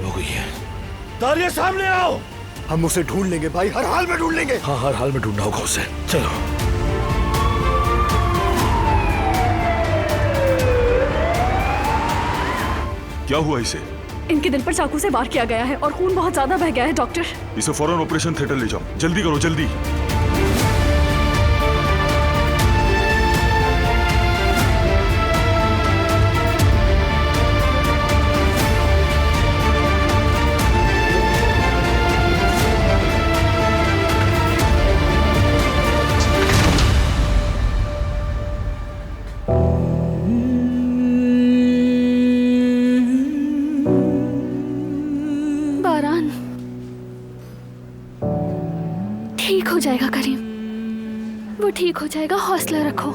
गायब हो गई है। दारिया सामने आओ। हम उसे ढूंढ लेंगे भाई, हर हाल में ढूंढ लेंगे। हाँ, हर हाल में ढूंढना होगा उसे। चलो। क्या हुआ इसे? इनके दिल पर चाकू से वार किया गया है और खून बहुत ज्यादा बह गया है डॉक्टर। इसे फौरन ऑपरेशन थिएटर ले जाओ, जल्दी करो जल्दी। ठीक हो जाएगा करीम, वो ठीक हो जाएगा, हौसला रखो।